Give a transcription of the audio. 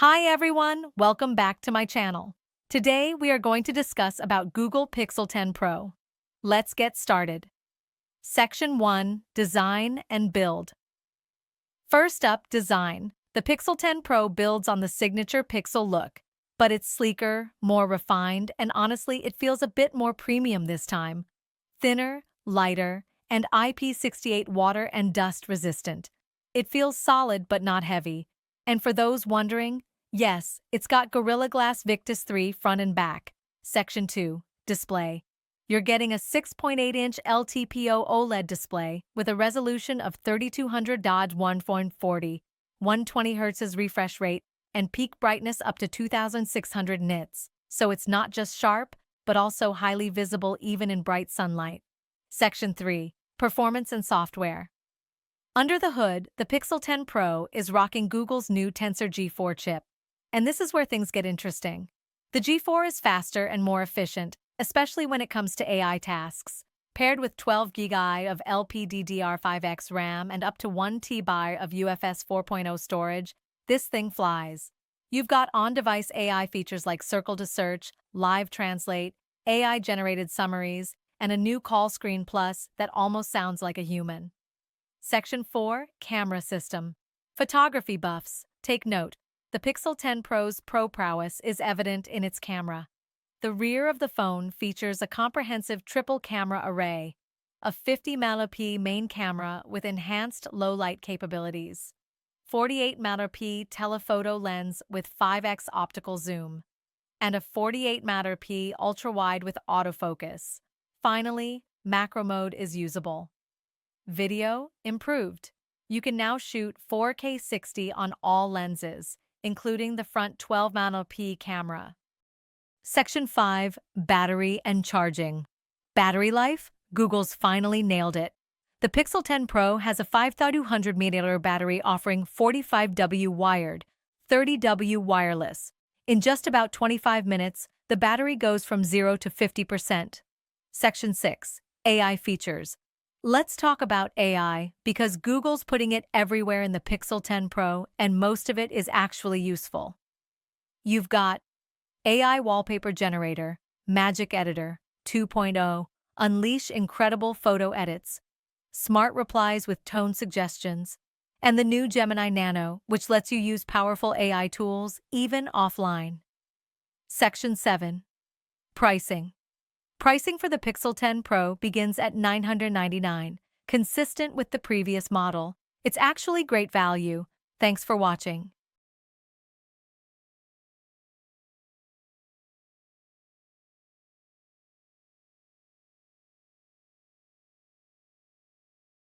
Hi everyone, welcome back to my channel. Today we are going to discuss about Google Pixel 10 Pro. Let's get started. Section 1, Design and Build. First up, design. The Pixel 10 Pro builds on the signature Pixel look, but it's sleeker, more refined, and honestly, it feels a bit more premium this time. Thinner, lighter, and IP68 water and dust resistant. It feels solid but not heavy. And for those wondering, yes, it's got Gorilla Glass Victus 3 front and back. Section 2, Display. You're getting a 6.8-inch LTPO OLED display with a resolution of 3200 Dodge 1.40, 120 Hz refresh rate, and peak brightness up to 2600 nits. So it's not just sharp, but also highly visible even in bright sunlight. Section 3, Performance and Software. Under the hood, the Pixel 10 Pro is rocking Google's new Tensor G4 chip. And this is where things get interesting. The G4 is faster and more efficient, especially when it comes to AI tasks. Paired with 12 GB of LPDDR5X RAM and up to 1 TB of UFS 4.0 storage, this thing flies. You've got on-device AI features like Circle to Search, Live Translate, AI-generated summaries, and a new call screen plus that almost sounds like a human. Section 4, Camera System. Photography buffs, take note. The Pixel 10 Pro's pro prowess is evident in its camera. The rear of the phone features a comprehensive triple camera array, a 50-megapixel main camera with enhanced low-light capabilities, 48-megapixel telephoto lens with 5x optical zoom, and a 48-megapixel ultra-wide with autofocus. Finally, macro mode is usable. Video improved. You can now shoot 4K 60 on all lenses, including the front 12-megapixel camera. Section 5, Battery and Charging. Battery life? Google's finally nailed it. The Pixel 10 Pro has a 5200 mAh battery offering 45W wired, 30W wireless. In just about 25 minutes, the battery goes from 0 to 50%. Section 6, AI features. Let's talk about AI because Google's putting it everywhere in the Pixel 10 Pro and most of it is actually useful. You've got AI Wallpaper Generator, Magic Editor 2.0, unleash incredible photo edits, smart replies with tone suggestions, and the new Gemini Nano, which lets you use powerful AI tools even offline. Section 7, Pricing. Pricing for the Pixel 10 Pro begins at $999, consistent with the previous model. It's actually great value. Thanks for watching.